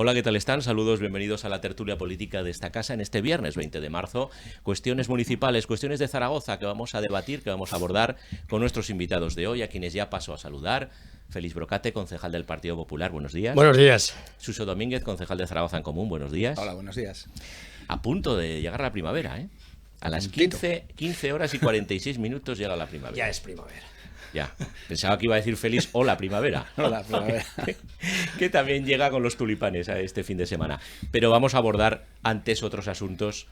Hola, ¿qué tal están? Saludos, bienvenidos a la tertulia política de esta casa en este viernes 20 de marzo. Cuestiones municipales, cuestiones de Zaragoza que vamos a debatir, que vamos a abordar con nuestros invitados de hoy, a quienes ya paso a saludar. Félix Brocate, concejal del Partido Popular, buenos días. Buenos días. Suso Domínguez, concejal de Zaragoza en Común, buenos días. Hola, buenos días. A punto de llegar la primavera, ¿eh? A las 15 horas y 46 minutos llega la primavera. Ya es primavera. Ya, pensaba que iba a decir feliz hola primavera. Hola primavera. Que también llega con los tulipanes a este fin de semana. Pero vamos a abordar antes otros asuntos,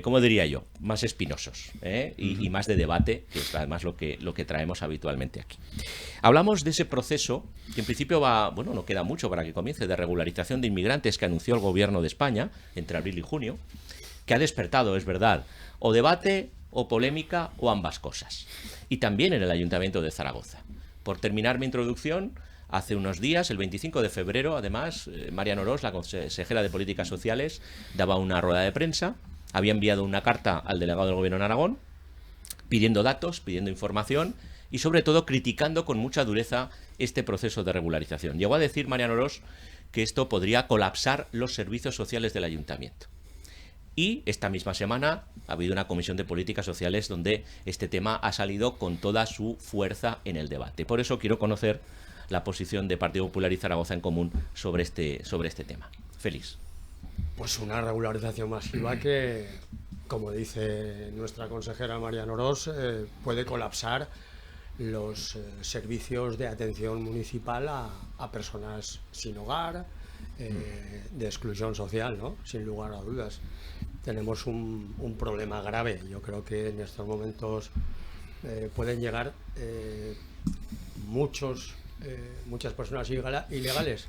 ¿cómo diría yo? Más espinosos, y más de debate, que es además lo que traemos habitualmente aquí. Hablamos de ese proceso, que en principio no queda mucho para que comience, de regularización de inmigrantes que anunció el gobierno de España entre abril y junio, que ha despertado, es verdad, o debate o polémica o ambas cosas. Y también en el Ayuntamiento de Zaragoza. Por terminar mi introducción, hace unos días, el 25 de febrero, además, Mariano Ros, la consejera de Políticas Sociales, daba una rueda de prensa, había enviado una carta al delegado del Gobierno en Aragón, pidiendo datos, pidiendo información y sobre todo criticando con mucha dureza este proceso de regularización. Llegó a decir Mariano Ros que esto podría colapsar los servicios sociales del Ayuntamiento. Y esta misma semana ha habido una comisión de políticas sociales donde este tema ha salido con toda su fuerza en el debate. Por eso quiero conocer la posición de Partido Popular y Zaragoza en Común sobre este tema. Félix. Pues una regularización masiva que, como dice nuestra consejera Mariano Ros, puede colapsar los servicios de atención municipal a personas sin hogar, de exclusión social, ¿no? Sin lugar a dudas. Tenemos un problema grave. Yo creo que en estos momentos pueden llegar muchas personas ilegales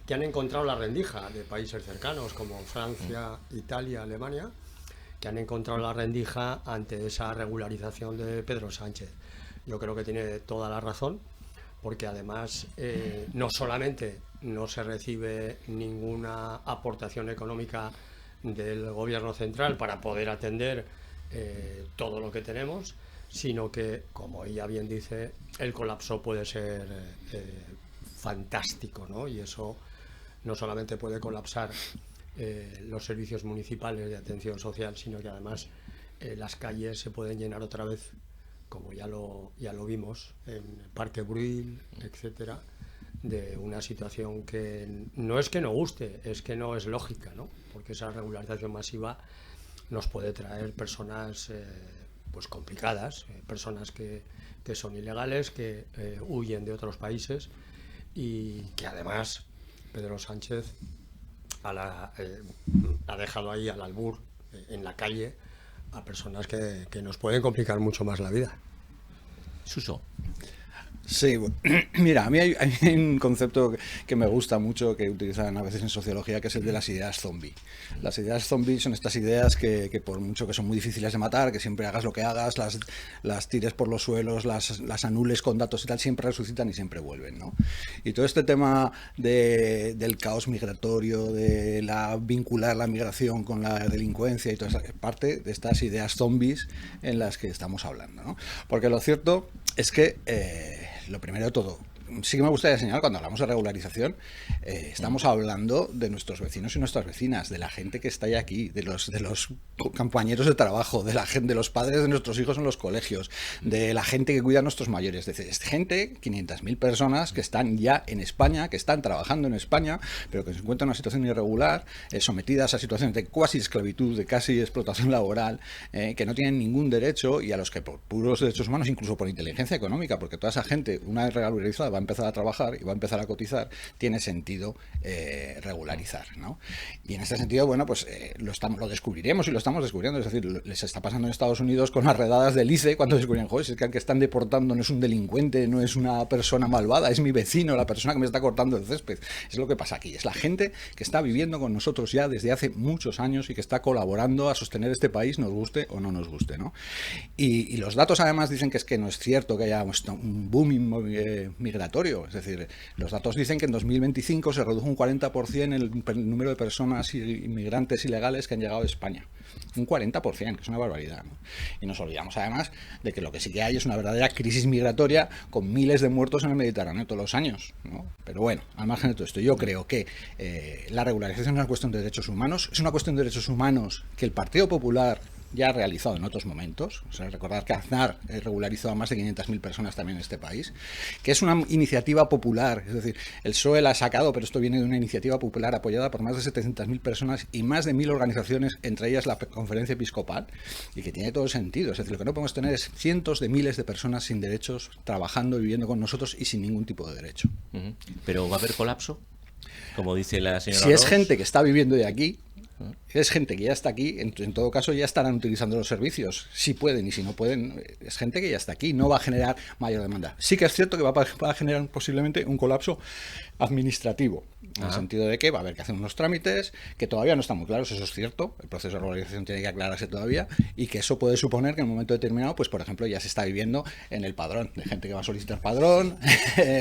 que han encontrado la rendija de países cercanos como Francia, Italia, Alemania, que han encontrado la rendija ante esa regularización de Pedro Sánchez. Yo creo que tiene toda la razón, porque además no solamente no se recibe ninguna aportación económica del gobierno central para poder atender todo lo que tenemos, sino que, como ella bien dice, el colapso puede ser fantástico, ¿no? Y eso no solamente puede colapsar los servicios municipales de atención social, sino que además las calles se pueden llenar otra vez, como ya lo vimos en Parque Bruil, etcétera, de una situación que no es que no guste, es que no es lógica, ¿no? Porque esa regularización masiva nos puede traer personas pues complicadas, personas que son ilegales, que huyen de otros países y que además Pedro Sánchez ha dejado ahí al albur, en la calle, a personas que nos pueden complicar mucho más la vida. Suso. Sí, mira, a mí hay un concepto que me gusta mucho, que utilizan a veces en sociología, que es el de las ideas zombie. Las ideas zombie son estas ideas que por mucho que son muy difíciles de matar, que siempre hagas lo que hagas, las tires por los suelos, las anules con datos y tal, siempre resucitan y siempre vuelven, ¿no? Y todo este tema del caos migratorio, de vincular la migración con la delincuencia y toda esa parte de estas ideas zombies en las que estamos hablando, ¿no? Porque lo cierto es que lo primero de todo, sí que me gustaría señalar, cuando hablamos de regularización, estamos hablando de nuestros vecinos y nuestras vecinas, de la gente que está aquí, de los compañeros de trabajo, de la gente, de los padres de nuestros hijos en los colegios, de la gente que cuida a nuestros mayores, es gente, 500.000 personas que están ya en España, que están trabajando en España, pero que se encuentran en una situación irregular, sometidas a situaciones de cuasi esclavitud, de casi explotación laboral, que no tienen ningún derecho y a los que por puros derechos humanos, incluso por inteligencia económica, porque toda esa gente, una vez regularizada, va a empezar a trabajar y va a empezar a cotizar, tiene sentido regularizar, ¿no? Y en este sentido, bueno, pues lo descubriremos y lo estamos descubriendo, es decir, les está pasando en Estados Unidos con las redadas del ICE, cuando descubren, joder, es que al que están deportando no es un delincuente, no es una persona malvada, es mi vecino, la persona que me está cortando el césped. Es lo que pasa aquí, es la gente que está viviendo con nosotros ya desde hace muchos años y que está colaborando a sostener este país, nos guste o no nos guste, ¿no? Y los datos además dicen que es que no es cierto que haya un boom migratorio migratorio. Es decir, los datos dicen que en 2025 se redujo un 40% el número de personas inmigrantes ilegales que han llegado a España. Un 40%, que es una barbaridad, ¿no? Y nos olvidamos además de que lo que sí que hay es una verdadera crisis migratoria con miles de muertos en el Mediterráneo todos los años, ¿no? Pero bueno, al margen de todo esto, yo creo que la regularización es una cuestión de derechos humanos, es una cuestión de derechos humanos que el Partido Popular ya ha realizado en otros momentos. O sea, recordar que Aznar regularizó a más de 500.000 personas también en este país, que es una iniciativa popular, es decir, el PSOE la ha sacado, pero esto viene de una iniciativa popular apoyada por más de 700.000 personas y más de 1.000 organizaciones, entre ellas la Conferencia Episcopal, y que tiene todo el sentido. Es decir, lo que no podemos tener es cientos de miles de personas sin derechos, trabajando, viviendo con nosotros y sin ningún tipo de derecho. ¿Pero va a haber colapso? Como dice la señora Si es Ros. gente que está viviendo de aquí, es gente que ya está aquí, en todo caso ya estarán utilizando los servicios, si pueden, y si no pueden, es gente que ya está aquí, no va a generar mayor demanda. Sí que es cierto que va a generar posiblemente un colapso administrativo, en el sentido de que va a haber que hacer unos trámites que todavía no están muy claros, eso es cierto, el proceso de regularización tiene que aclararse todavía, y que eso puede suponer que en un momento determinado, pues por ejemplo, ya se está viviendo en el padrón, de gente que va a solicitar padrón,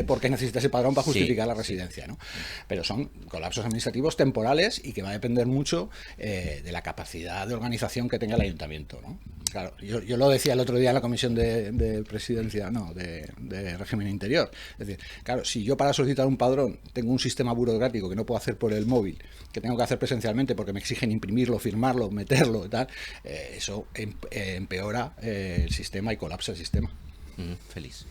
porque necesita ese padrón para justificar la residencia, ¿no? Pero son colapsos administrativos temporales y que va a depender mucho de la capacidad de organización que tenga el ayuntamiento, ¿no? Claro, yo lo decía el otro día en la comisión de presidencia, no, de régimen interior. Es decir, claro, si yo para solicitar un padrón tengo un sistema burocrático que no puedo hacer por el móvil, que tengo que hacer presencialmente porque me exigen imprimirlo, firmarlo, meterlo y tal, eso empeora el sistema y colapsa el sistema. Feliz.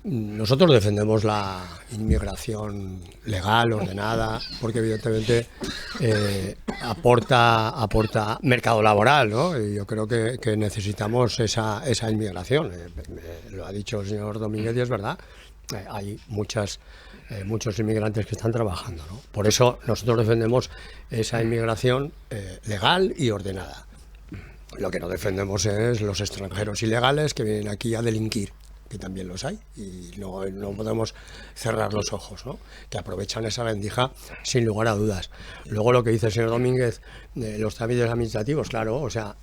Nosotros defendemos la inmigración legal, ordenada, porque evidentemente aporta mercado laboral, ¿no? Y yo creo que necesitamos esa inmigración. Lo ha dicho el señor Domínguez y es verdad. Hay muchos inmigrantes que están trabajando, ¿no? Por eso nosotros defendemos esa inmigración legal y ordenada. Lo que no defendemos es los extranjeros ilegales que vienen aquí a delinquir, que también los hay, y no podemos cerrar los ojos, ¿no? Que aprovechan esa rendija sin lugar a dudas. Luego lo que dice el señor Domínguez, los trámites administrativos, claro, o sea,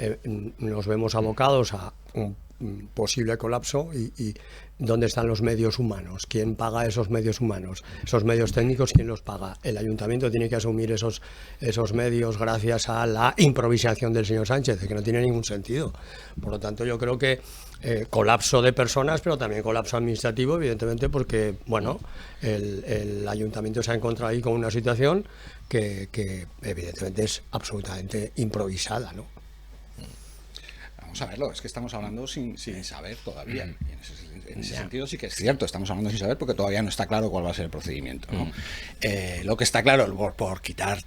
nos vemos abocados a un posible colapso y ¿dónde están los medios humanos? ¿Quién paga esos medios humanos? Esos medios técnicos, ¿quién los paga? El ayuntamiento tiene que asumir esos medios gracias a la improvisación del señor Sánchez, que no tiene ningún sentido. Por lo tanto, yo creo que colapso de personas, pero también colapso administrativo, evidentemente, porque bueno, el ayuntamiento se ha encontrado ahí con una situación que evidentemente es absolutamente improvisada, ¿no? Vamos a verlo, es que estamos hablando sin saber todavía. Y en ese sentido sí que es cierto, estamos hablando sin saber porque todavía no está claro cuál va a ser el procedimiento, ¿no? Lo que está claro, por quitar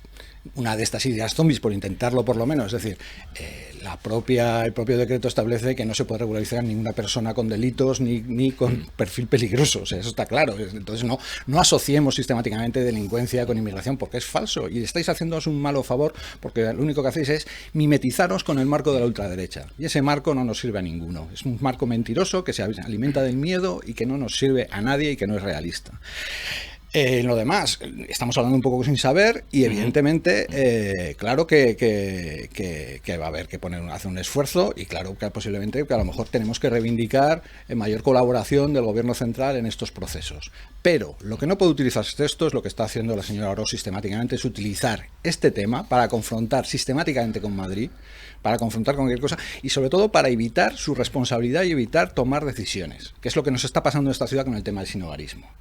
una de estas ideas zombies, por intentarlo por lo menos, es decir, el propio decreto establece que no se puede regularizar a ninguna persona con delitos ni con perfil peligroso, o sea, eso está claro. Entonces no asociemos sistemáticamente delincuencia con inmigración, porque es falso y estáis haciéndoos un malo favor, porque lo único que hacéis es mimetizaros con el marco de la ultraderecha, y ese marco no nos sirve a ninguno, es un marco mentiroso que se alimenta del miedo y que no nos sirve a nadie y que no es realista. En lo demás, estamos hablando un poco sin saber y evidentemente, claro que va a haber que hacer un esfuerzo y claro que posiblemente que a lo mejor tenemos que reivindicar mayor colaboración del gobierno central en estos procesos. Pero lo que no puede utilizarse esto es lo que está haciendo la señora Ros sistemáticamente, es utilizar este tema para confrontar sistemáticamente con Madrid, para confrontar con cualquier cosa y sobre todo para evitar su responsabilidad y evitar tomar decisiones, que es lo que nos está pasando en esta ciudad con el tema del sinhogarismo.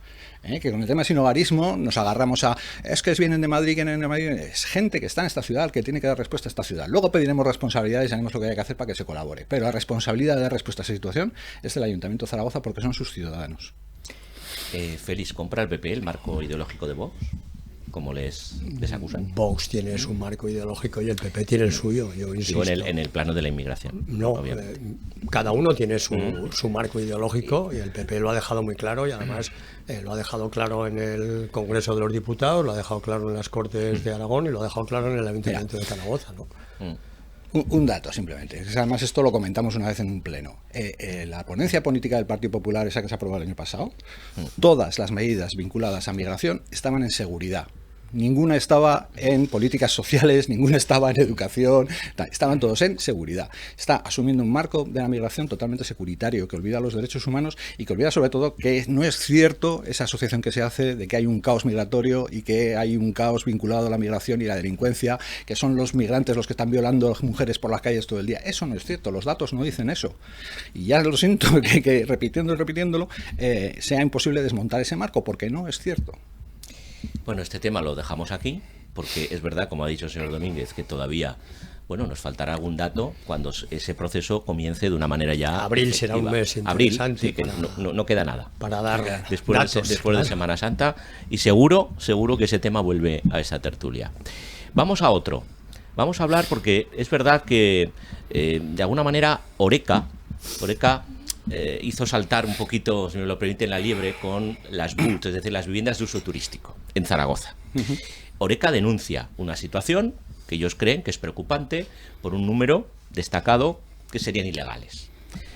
Que con el tema del sinhogarismo nos agarramos a es que vienen de Madrid, que vienen de Madrid. Es gente que está en esta ciudad, que tiene que dar respuesta a esta ciudad. Luego pediremos responsabilidades y haremos lo que haya que hacer para que se colabore. Pero la responsabilidad de dar respuesta a esa situación es del Ayuntamiento de Zaragoza porque son sus ciudadanos. Félix, ¿compra el PP el marco ideológico de Vox? Como les acusan. Vox tiene su marco ideológico y el PP tiene el suyo, yo insisto. Digo, en el plano de la inmigración. No, cada uno tiene su marco ideológico y el PP lo ha dejado muy claro y además lo ha dejado claro en el Congreso de los Diputados, lo ha dejado claro en las Cortes de Aragón y lo ha dejado claro en el Ayuntamiento de Zaragoza, ¿no? Un dato simplemente, además esto lo comentamos una vez en un pleno. La ponencia política del Partido Popular, esa que se aprobó el año pasado, todas las medidas vinculadas a migración estaban en seguridad. Ninguna estaba en políticas sociales, ninguna estaba en educación, estaban todos en seguridad. Está asumiendo un marco de la migración totalmente securitario, que olvida los derechos humanos y que olvida sobre todo que no es cierto esa asociación que se hace de que hay un caos migratorio y que hay un caos vinculado a la migración y la delincuencia, que son los migrantes los que están violando a las mujeres por las calles todo el día. Eso no es cierto, los datos no dicen eso. Y ya lo siento que repitiéndolo, sea imposible desmontar ese marco, porque no es cierto. Bueno, este tema lo dejamos aquí, porque es verdad, como ha dicho el señor Domínguez, que todavía, bueno, nos faltará algún dato cuando ese proceso comience de una manera ya Abril efectiva. será un mes interesante. Abril, sí, que no queda nada. Para dar después datos, de Semana Santa, y seguro que ese tema vuelve a esa tertulia. Vamos a otro. Vamos a hablar, porque es verdad que, de alguna manera, Horeca hizo saltar un poquito, si me lo permiten, la liebre con las BUT, es decir, las viviendas de uso turístico, en Zaragoza. Horeca denuncia una situación que ellos creen que es preocupante por un número destacado que serían ilegales.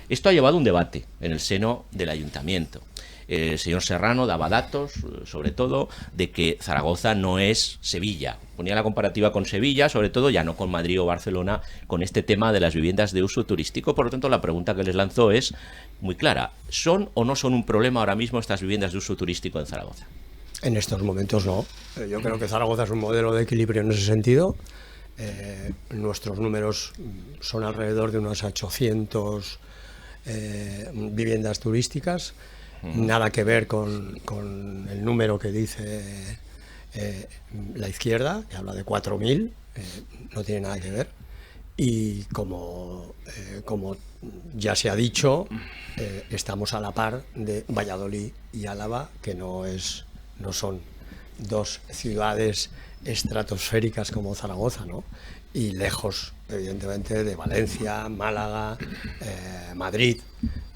Esto ha llevado un debate en el seno del ayuntamiento. El señor Serrano daba datos, sobre todo, de que Zaragoza no es Sevilla. Ponía la comparativa con Sevilla, sobre todo, ya no con Madrid o Barcelona, con este tema de las viviendas de uso turístico. Por lo tanto, la pregunta que les lanzó es muy clara. ¿Son o no son un problema ahora mismo estas viviendas de uso turístico en Zaragoza? En estos momentos no. Yo creo que Zaragoza es un modelo de equilibrio en ese sentido. Nuestros números son alrededor de unos 800 viviendas turísticas. Nada que ver con el número que dice la izquierda, que habla de 4.000, no tiene nada que ver. Y como ya se ha dicho, estamos a la par de Valladolid y Álava, que no son dos ciudades estratosféricas como Zaragoza, ¿no? Y lejos, evidentemente, de Valencia, Málaga, Madrid,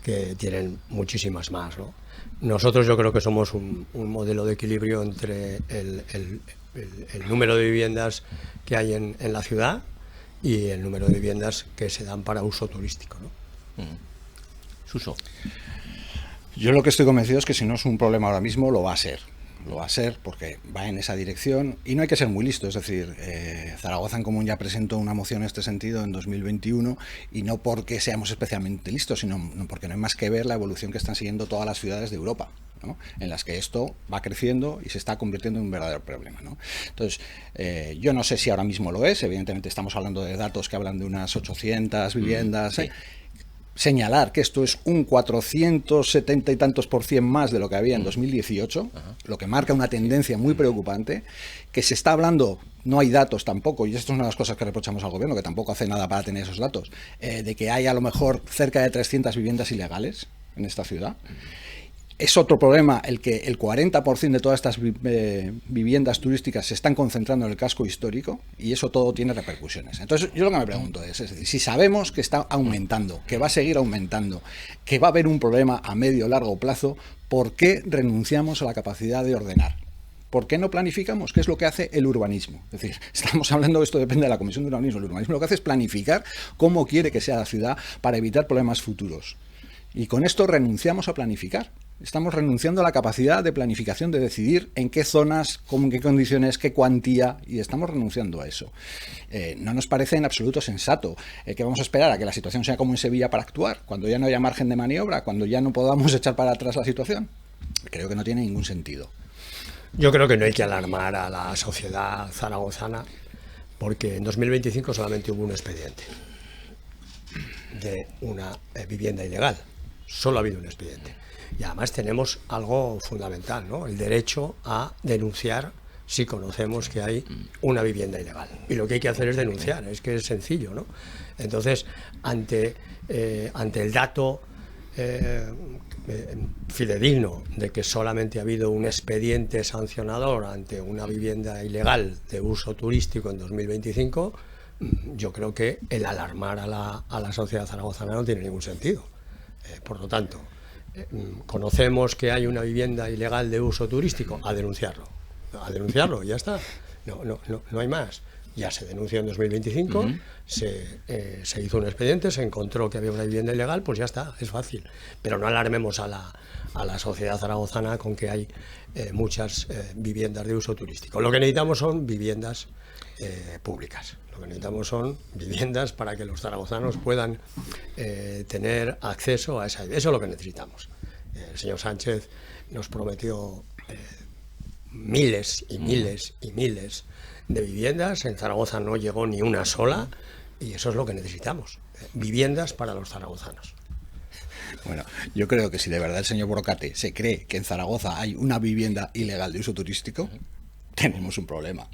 que tienen muchísimas más, ¿no? Nosotros yo creo que somos un modelo de equilibrio entre el número de viviendas que hay en la ciudad y el número de viviendas que se dan para uso turístico, ¿no? Suso. Yo lo que estoy convencido es que si no es un problema ahora mismo, lo va a ser. Lo va a ser porque va en esa dirección y no hay que ser muy listo. Es decir, Zaragoza en Común ya presentó una moción en este sentido en 2021 y no porque seamos especialmente listos, sino porque no hay más que ver la evolución que están siguiendo todas las ciudades de Europa, ¿no? En las que esto va creciendo y se está convirtiendo en un verdadero problema, ¿no? Entonces, yo no sé si ahora mismo lo es. Evidentemente estamos hablando de datos que hablan de unas 800 viviendas. Sí. Señalar que esto es un 470 y tantos % más de lo que había en 2018, lo que marca una tendencia muy preocupante, que se está hablando, no hay datos tampoco, y esto es una de las cosas que reprochamos al gobierno, que tampoco hace nada para tener esos datos, de que hay a lo mejor cerca de 300 viviendas ilegales en esta ciudad. Es otro problema el que el 40% de todas estas viviendas turísticas se están concentrando en el casco histórico y eso todo tiene repercusiones. Entonces yo lo que me pregunto es decir, si sabemos que está aumentando, que va a seguir aumentando, que va a haber un problema a medio o largo plazo, ¿por qué renunciamos a la capacidad de ordenar? ¿Por qué no planificamos? ¿Qué es lo que hace el urbanismo? Es decir, estamos hablando, esto depende de la Comisión de Urbanismo. El urbanismo lo que hace es planificar cómo quiere que sea la ciudad para evitar problemas futuros. Y con esto renunciamos a planificar. Estamos renunciando a la capacidad de planificación, de decidir en qué zonas, con qué condiciones, qué cuantía, y estamos renunciando a eso. No nos parece en absoluto sensato que vamos a esperar a que la situación sea como en Sevilla para actuar, cuando ya no haya margen de maniobra, cuando ya no podamos echar para atrás la situación. Creo que no tiene ningún sentido. Yo creo que no hay que alarmar a la sociedad zaragozana, porque en 2025 solamente hubo un expediente de una vivienda ilegal. Solo ha habido un expediente. Y además tenemos algo fundamental, ¿no? El derecho a denunciar si conocemos que hay una vivienda ilegal. Y lo que hay que hacer es denunciar, es que es sencillo, ¿no? Entonces, ante el dato fidedigno de que solamente ha habido un expediente sancionador ante una vivienda ilegal de uso turístico en 2025, yo creo que el alarmar a la sociedad zaragozana no tiene ningún sentido. Por lo tanto, conocemos que hay una vivienda ilegal de uso turístico, a denunciarlo, ya está, no hay más. Ya se denunció en 2025, se hizo un expediente, se encontró que había una vivienda ilegal, pues ya está, es fácil. Pero no alarmemos a la sociedad zaragozana con que hay muchas viviendas de uso turístico. Lo que necesitamos son viviendas públicas. Lo que necesitamos son viviendas para que los zaragozanos puedan tener acceso a esa. Eso es lo que necesitamos. El señor Sánchez nos prometió miles y miles y miles de viviendas. En Zaragoza no llegó ni una sola, y eso es lo que necesitamos. Viviendas para los zaragozanos. Bueno, yo creo que si de verdad el señor Brocate se cree que en Zaragoza hay una vivienda ilegal de uso turístico, tenemos un problema.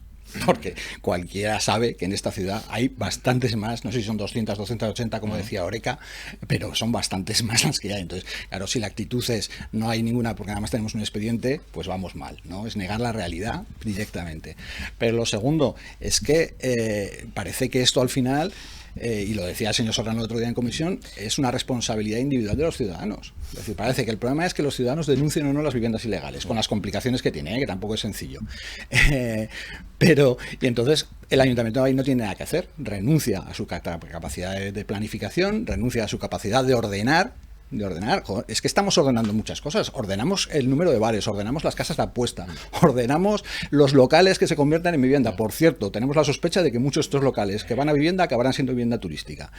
Porque cualquiera sabe que en esta ciudad hay bastantes más, no sé si son 200, 280, como decía Oreca, pero son bastantes más las que hay. Entonces, claro, si la actitud es no hay ninguna, porque además tenemos un expediente, pues vamos mal, ¿no? Es negar la realidad directamente. Pero lo segundo es que parece que esto al final, y lo decía el señor Serrano el otro día en comisión, es una responsabilidad individual de los ciudadanos. Es decir, parece que el problema es que los ciudadanos denuncien o no las viviendas ilegales, con las complicaciones que tiene, que tampoco es sencillo. Y entonces el ayuntamiento ahí no tiene nada que hacer, renuncia a su capacidad de planificación, renuncia a su capacidad de ordenar. Joder, es que estamos ordenando muchas cosas. Ordenamos el número de bares, ordenamos las casas de apuesta, ordenamos los locales que se conviertan en vivienda. Por cierto, tenemos la sospecha de que muchos de estos locales que van a vivienda acabarán siendo vivienda turística.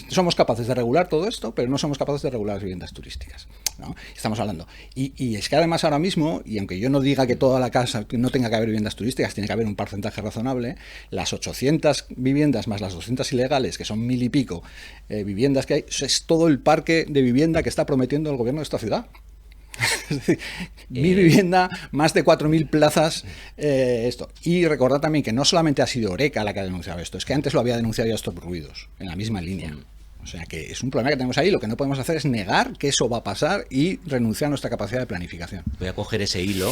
Somos capaces de regular todo esto, pero no somos capaces de regular las viviendas turísticas, ¿no? Estamos hablando. Y es que además ahora mismo, y aunque yo no diga que toda la casa no tenga que haber viviendas turísticas, tiene que haber un porcentaje razonable, las 800 viviendas más las 200 ilegales, que son 1000 y pico viviendas que hay, es todo el parque de vivienda que está prometiendo el gobierno de esta ciudad. Es decir, 1000 vivienda, más de 4000 plazas, esto. Y recordad también que no solamente ha sido Oreca la que ha denunciado esto, es que antes lo había denunciado ya Stop Ruidos, en la misma línea. O sea que es un problema que tenemos ahí. Lo que no podemos hacer es negar que eso va a pasar y renunciar a nuestra capacidad de planificación. Voy a coger ese hilo.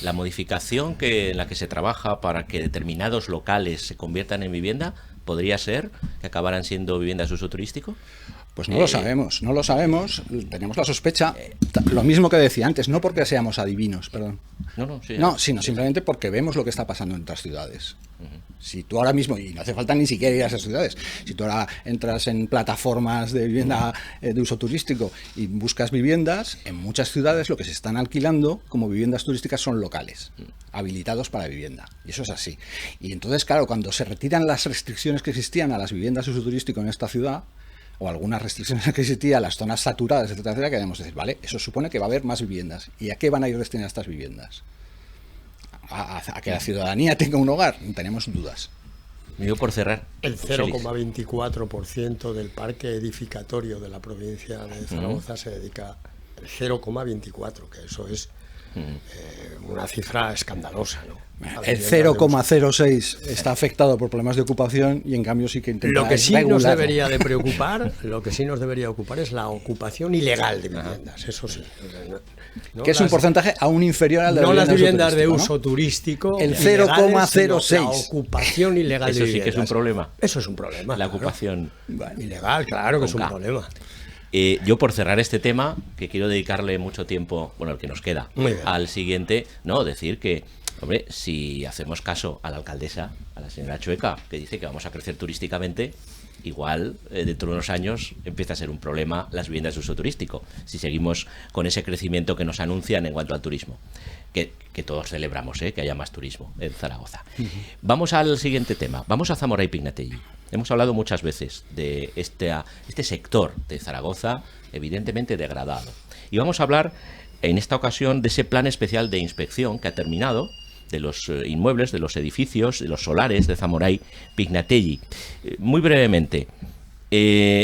La modificación en la que se trabaja para que determinados locales se conviertan en vivienda, ¿podría ser que acabaran siendo viviendas de uso turístico? Pues no lo sabemos, tenemos la sospecha, lo mismo que decía antes, no porque seamos adivinos, perdón. No, sino simplemente porque vemos lo que está pasando en otras ciudades. Si tú ahora mismo, y no hace falta ni siquiera ir a esas ciudades, si tú ahora entras en plataformas de vivienda de uso turístico y buscas viviendas, en muchas ciudades lo que se están alquilando como viviendas turísticas son locales, habilitados para vivienda. Y eso es así. Y entonces, claro, cuando se retiran las restricciones que existían a las viviendas de uso turístico en esta ciudad, o algunas restricciones que existían, las zonas saturadas, etcétera, que debemos decir, vale, eso supone que va a haber más viviendas. ¿Y a qué van a ir destinadas estas viviendas? ¿A que la ciudadanía tenga un hogar? Tenemos dudas. Yo por cerrar. El 0,24% del parque edificatorio de la provincia de Zaragoza se dedica al 0,24%, que eso es una cifra escandalosa, ¿no? El 0,06 está afectado por problemas de ocupación y en cambio sí que intenta Lo que sí regularlo. nos debería de preocupar, es la ocupación ilegal de viviendas, eso sí. ¿No? Que es un porcentaje aún inferior al de no las viviendas de uso turístico, el 0,06. La ocupación ilegal eso de sí viviendas. que es un problema. Eso es un problema. La claro. ocupación Ilegal, claro que es un problema. Yo por cerrar este tema, que quiero dedicarle mucho tiempo, bueno, el que nos queda, al siguiente, decir que, hombre, si hacemos caso a la alcaldesa, a la señora Chueca, que dice que vamos a crecer turísticamente, igual dentro de unos años empieza a ser un problema las viviendas de uso turístico, si seguimos con ese crecimiento que nos anuncian en cuanto al turismo, que todos celebramos, que haya más turismo en Zaragoza. Vamos al siguiente tema, vamos a Zamora y Pignatelli. Hemos hablado muchas veces de este sector de Zaragoza evidentemente degradado, y vamos a hablar en esta ocasión de ese plan especial de inspección que ha terminado, de los inmuebles, de los edificios, de los solares de Zamora y Pignatelli. Muy brevemente,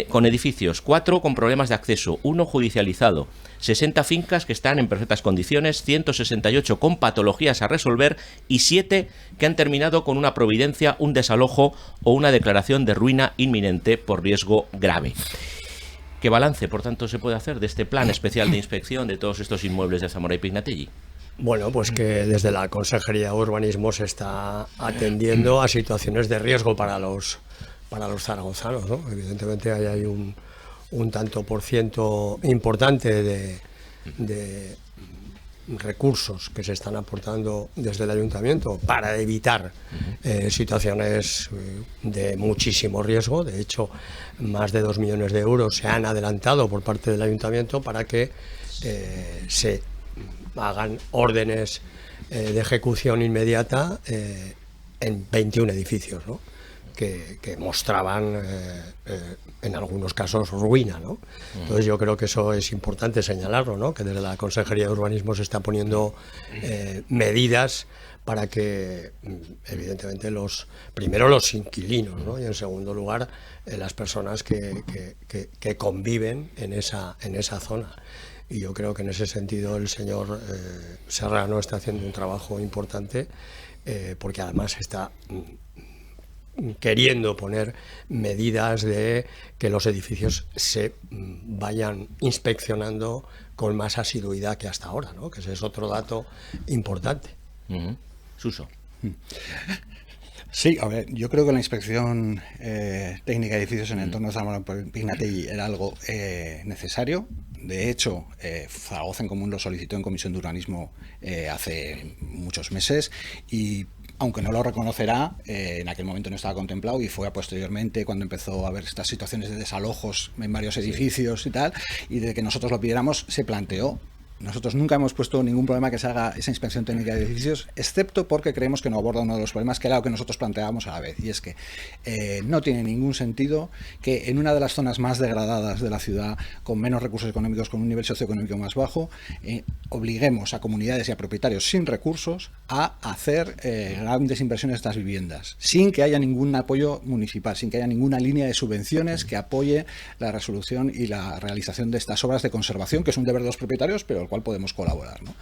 con edificios, 4 con problemas de acceso, 1 judicializado, 60 fincas que están en perfectas condiciones, 168 con patologías a resolver y 7 que han terminado con una providencia, un desalojo o una declaración de ruina inminente por riesgo grave. ¿Qué balance, por tanto, se puede hacer de este plan especial de inspección de todos estos inmuebles de Zamora y Pignatelli? Bueno, pues que desde la Consejería de Urbanismo se está atendiendo a situaciones de riesgo para los zaragozanos, ¿no? Evidentemente hay un tanto por ciento importante de recursos que se están aportando desde el ayuntamiento para evitar situaciones de muchísimo riesgo. De hecho, más de 2 millones de euros se han adelantado por parte del ayuntamiento para que se hagan órdenes de ejecución inmediata en 21 edificios, ¿no? que mostraban en algunos casos ruina, ¿no? Entonces yo creo que eso es importante señalarlo, ¿no? Que desde la Consejería de Urbanismo se está poniendo medidas para que evidentemente primero los inquilinos, ¿no? Y en segundo lugar las personas que conviven en esa zona. Y yo creo que en ese sentido el señor Serrano está haciendo un trabajo importante, porque además está queriendo poner medidas de que los edificios se vayan inspeccionando con más asiduidad que hasta ahora, ¿no? Que ese es otro dato importante. Suso. Sí, a ver, yo creo que la inspección técnica de edificios en el entorno de Zamora Pignatelli era algo necesario. De hecho, Zaragoza en Común lo solicitó en Comisión de Urbanismo hace muchos meses y, aunque no lo reconocerá, en aquel momento no estaba contemplado y fue posteriormente cuando empezó a haber estas situaciones de desalojos en varios edificios y tal, y de que nosotros lo pidiéramos se planteó. Nosotros nunca hemos puesto ningún problema que se haga esa inspección técnica de edificios, excepto porque creemos que no aborda uno de los problemas que era lo que nosotros planteábamos a la vez, y es que no tiene ningún sentido que en una de las zonas más degradadas de la ciudad, con menos recursos económicos, con un nivel socioeconómico más bajo, obliguemos a comunidades y a propietarios sin recursos a hacer grandes inversiones en estas viviendas, sin que haya ningún apoyo municipal, sin que haya ninguna línea de subvenciones que apoye la resolución y la realización de estas obras de conservación, que es un deber de los propietarios, pero cual podemos colaborar, ¿no?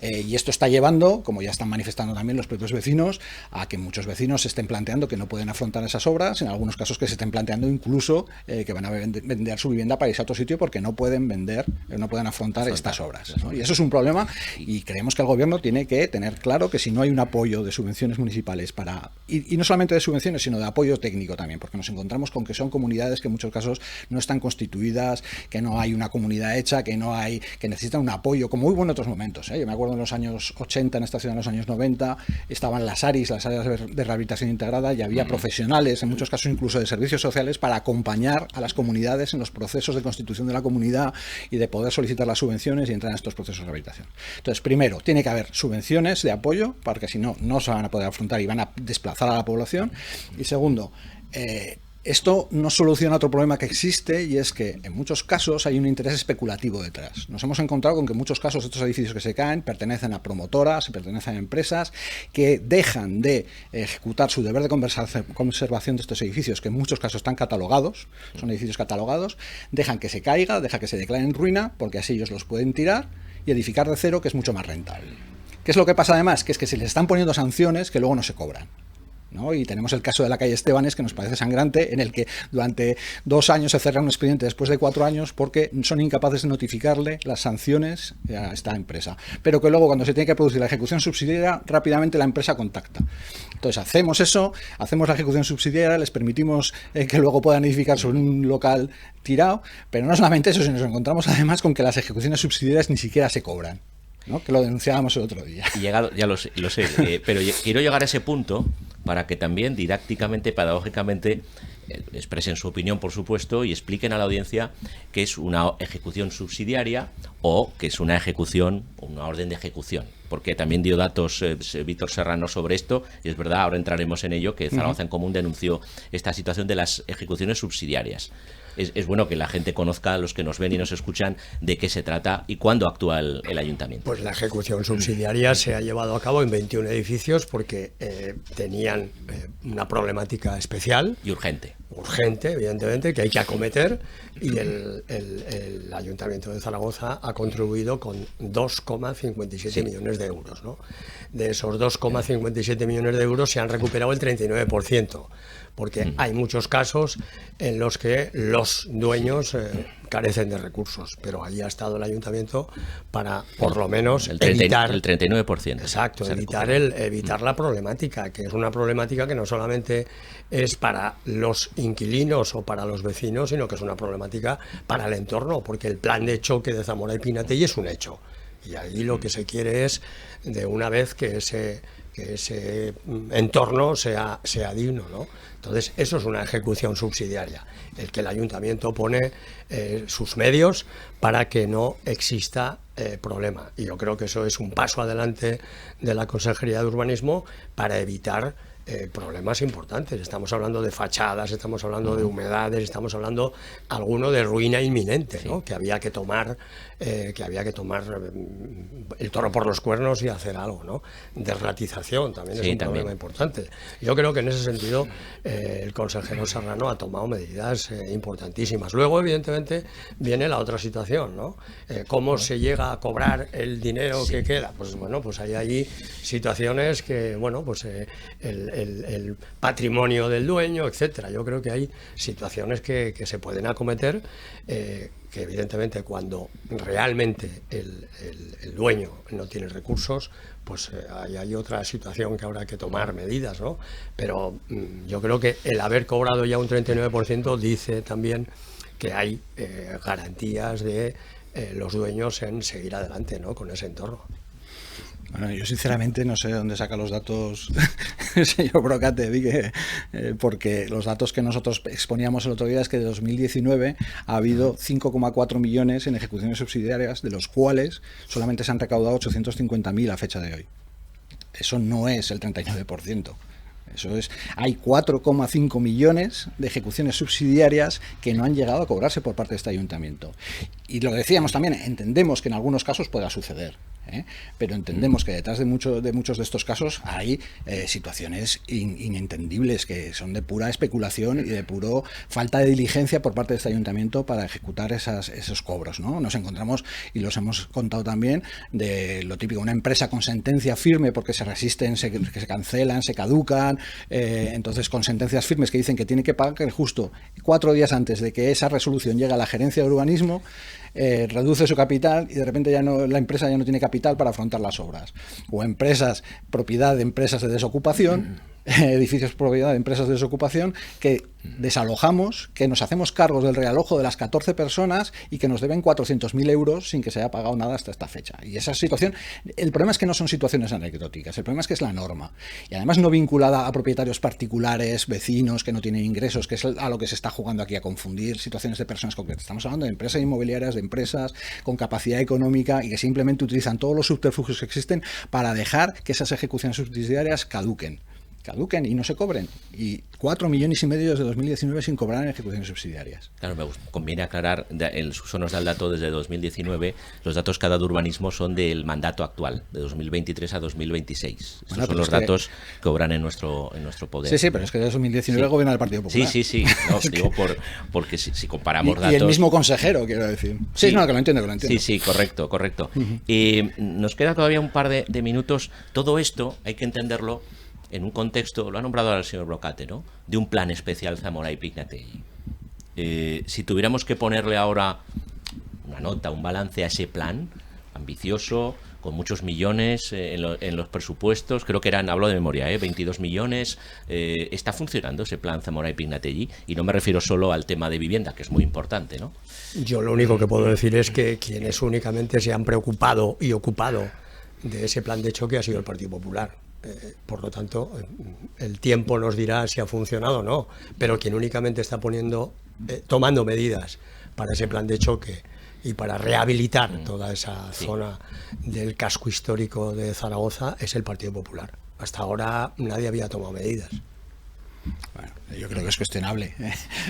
Y esto está llevando, como ya están manifestando también los propios vecinos, a que muchos vecinos se estén planteando que no pueden afrontar esas obras, en algunos casos que se estén planteando incluso que van a vender su vivienda para irse a otro sitio porque no pueden afrontar estas obras, ¿no? Y eso es un problema, y creemos que el gobierno tiene que tener claro que si no hay un apoyo de subvenciones municipales y no solamente de subvenciones, sino de apoyo técnico también, porque nos encontramos con que son comunidades que en muchos casos no están constituidas, que no hay una comunidad hecha, que necesitan un apoyo, como hubo en otros momentos, ¿eh? Yo me acuerdo en los años 80, en esta ciudad en los años 90, estaban las ARIs, las áreas de rehabilitación integrada, y había profesionales, en muchos casos incluso de servicios sociales, para acompañar a las comunidades en los procesos de constitución de la comunidad y de poder solicitar las subvenciones y entrar en estos procesos de rehabilitación. Entonces, primero, tiene que haber subvenciones de apoyo, porque si no, no se van a poder afrontar y van a desplazar a la población. Y segundo, esto no soluciona otro problema que existe, y es que en muchos casos hay un interés especulativo detrás. Nos hemos encontrado con que en muchos casos estos edificios que se caen pertenecen a promotoras, pertenecen a empresas que dejan de ejecutar su deber de conservación de estos edificios, que en muchos casos están catalogados, son edificios catalogados, dejan que se caiga, dejan que se declaren ruina, porque así ellos los pueden tirar y edificar de cero, que es mucho más rentable. ¿Qué es lo que pasa además? Que es que se les están poniendo sanciones que luego no se cobran, ¿no? Y tenemos el caso de la calle Estebanes, que nos parece sangrante, en el que durante 2 años se cerra un expediente después de 4 años porque son incapaces de notificarle las sanciones a esta empresa, pero que luego, cuando se tiene que producir la ejecución subsidiaria, rápidamente la empresa contacta. Entonces hacemos eso, hacemos la ejecución subsidiaria, les permitimos que luego puedan edificar sobre un local tirado, pero no solamente eso, sino nos encontramos además con que las ejecuciones subsidiarias ni siquiera se cobran, ¿no? Que lo denunciábamos el otro día. Y llegado, ya lo sé, pero quiero llegar a ese punto para que también didácticamente, pedagógicamente, expresen su opinión, por supuesto, y expliquen a la audiencia qué es una ejecución subsidiaria o qué es una ejecución, una orden de ejecución. Porque también dio datos Víctor Serrano sobre esto, y es verdad, ahora entraremos en ello, que Zaragoza en Común denunció esta situación de las ejecuciones subsidiarias. Es bueno que la gente conozca, los que nos ven y nos escuchan, de qué se trata y cuándo actúa el ayuntamiento. Pues la ejecución subsidiaria se ha llevado a cabo en 21 edificios porque tenían una problemática especial. Y urgente. Urgente, evidentemente, que hay que acometer, y el Ayuntamiento de Zaragoza ha contribuido con 2,57 millones de euros, ¿no? De esos 2,57 millones de euros se han recuperado el 39%. Porque hay muchos casos en los que los dueños carecen de recursos, pero allí ha estado el ayuntamiento para, por lo menos, evitar el 39%. Exacto, evitar la problemática, que es una problemática que no solamente es para los inquilinos o para los vecinos, sino que es una problemática para el entorno, porque el plan de choque de Zamora y Pignatelli es un hecho. Y ahí lo que se quiere es, de una vez que ese entorno sea digno, ¿no? Entonces, eso es una ejecución subsidiaria, el que el ayuntamiento pone sus medios para que no exista problema. Y yo creo que eso es un paso adelante de la Consejería de Urbanismo para evitar problemas importantes. Estamos hablando de fachadas, estamos hablando de humedades, estamos hablando alguno de ruina inminente, ¿no? Que había que tomar el toro por los cuernos y hacer algo, ¿no? Derratización también es un problema importante. Yo creo que en ese sentido el consejero Serrano ha tomado medidas importantísimas. Luego, evidentemente, viene la otra situación, ¿no? ¿Cómo se llega a cobrar el dinero que queda? Pues bueno, pues hay allí situaciones que, bueno, pues el patrimonio del dueño, etcétera. Yo creo que hay situaciones que se pueden acometer, que evidentemente cuando realmente el dueño no tiene recursos, pues hay otra situación que habrá que tomar medidas, ¿no? Pero yo creo que el haber cobrado ya un 39% dice también que hay garantías de los dueños en seguir adelante, ¿no? Con ese entorno. Bueno, yo sinceramente no sé dónde saca los datos el señor Brocate, porque los datos que nosotros exponíamos el otro día es que de 2019 ha habido 5,4 millones en ejecuciones subsidiarias, de los cuales solamente se han recaudado 850.000 a fecha de hoy. Eso no es el 39%. Eso es, hay 4,5 millones de ejecuciones subsidiarias que no han llegado a cobrarse por parte de este ayuntamiento. Y lo decíamos también, entendemos que en algunos casos pueda suceder, pero entendemos que detrás de muchos de estos casos hay situaciones inentendibles que son de pura especulación y de puro falta de diligencia por parte de este ayuntamiento para ejecutar esos cobros, ¿no? Nos encontramos, y los hemos contado también, de lo típico, una empresa con sentencia firme porque se resisten, que se cancelan, se caducan, entonces con sentencias firmes que dicen que tiene que pagar, que justo 4 días antes de que esa resolución llegue a la gerencia de urbanismo, reduce su capital y de repente la empresa ya no tiene capital para afrontar las obras. O empresas, propiedad de empresas de desocupación, edificios propiedad de empresas de desocupación, que desalojamos, que nos hacemos cargos del realojo de las 14 personas y que nos deben 400.000 euros sin que se haya pagado nada hasta esta fecha. Y esa situación, el problema es que no son situaciones anecdóticas, el problema es que es la norma. Y además no vinculada a propietarios particulares, vecinos que no tienen ingresos, que es a lo que se está jugando aquí, a confundir situaciones de personas concretas. Estamos hablando de empresas inmobiliarias, de empresas con capacidad económica y que simplemente utilizan todos los subterfugios que existen para dejar que esas ejecuciones subsidiarias caduquen y no se cobren. Y 4,5 millones desde 2019 sin cobrar en ejecuciones subsidiarias. Claro, conviene aclarar, el Suso nos da el dato desde 2019, los datos que ha dado Urbanismo son del mandato actual, de 2023 a 2026. Estos son los datos que obran en nuestro poder. Sí, pero es que desde 2019 gobierna el Partido Popular. Sí. No, digo porque si comparamos datos... Y el mismo consejero, quiero decir. Sí, no, que lo entiendo. Sí, correcto. Nos queda todavía un par de minutos. Todo esto hay que entenderlo en un contexto, lo ha nombrado ahora el señor Brocate, ¿no?, de un plan especial Zamora y Pignatelli. Si tuviéramos que ponerle ahora una nota, un balance a ese plan ambicioso, con muchos millones en los presupuestos, creo que hablo de memoria, 22 millones, ¿está funcionando ese plan Zamora y Pignatelli? Y no me refiero solo al tema de vivienda, que es muy importante, ¿no? Yo lo único que puedo decir es que quienes únicamente se han preocupado y ocupado de ese plan de choque ha sido el Partido Popular. Por lo tanto, el tiempo nos dirá si ha funcionado o no, pero quien únicamente está tomando medidas para ese plan de choque y para rehabilitar toda esa zona del casco histórico de Zaragoza es el Partido Popular. Hasta ahora nadie había tomado medidas. Bueno, yo creo que es cuestionable,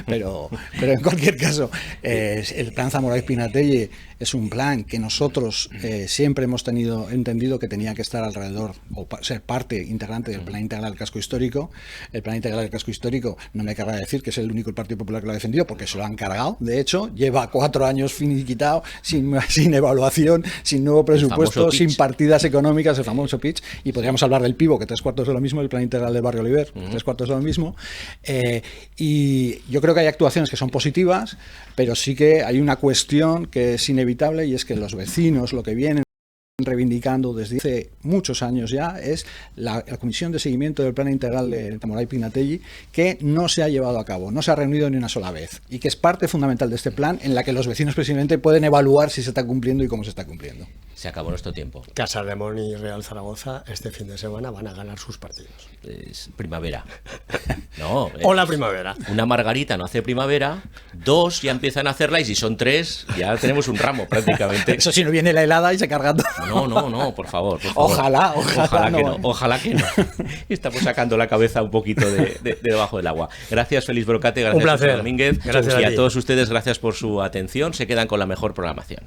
pero en cualquier caso, el plan Zamora y Pignatelli es un plan que nosotros siempre hemos entendido que tenía que estar alrededor o ser parte integrante del plan integral del casco histórico. El plan integral del casco histórico, no me querrá decir que es el único Partido Popular que lo ha defendido, porque se lo han cargado. De hecho, lleva 4 años finiquitado, sin evaluación, sin nuevo presupuesto, sin partidas económicas, el famoso pitch. Y podríamos hablar del PIVO, que 3/4 de lo mismo, el plan integral del barrio Oliver, 3/4 de lo mismo. Y yo creo que hay actuaciones que son positivas, pero sí que hay una cuestión que es inevitable, y es que los vecinos lo que vienen reivindicando desde hace muchos años ya es la comisión de seguimiento del plan integral de Zamora y Pignatelli, que no se ha llevado a cabo, no se ha reunido ni una sola vez, y que es parte fundamental de este plan en la que los vecinos precisamente pueden evaluar si se está cumpliendo y cómo se está cumpliendo. Se acabó nuestro tiempo. Casa Lemón y Real Zaragoza este fin de semana van a ganar sus partidos. Es primavera. No. O la primavera. Una margarita no hace primavera, 2 ya empiezan a hacerla y si son 3 ya tenemos un ramo prácticamente. Eso si no viene la helada y se cargando. No, por favor. Ojalá que no. no. Ojalá que no. Estamos sacando la cabeza un poquito de debajo del agua. Gracias, Félix Brocate, gracias, un placer. José Domínguez. Gracias y a a ti. todos ustedes, gracias por su atención. Se quedan con la mejor programación.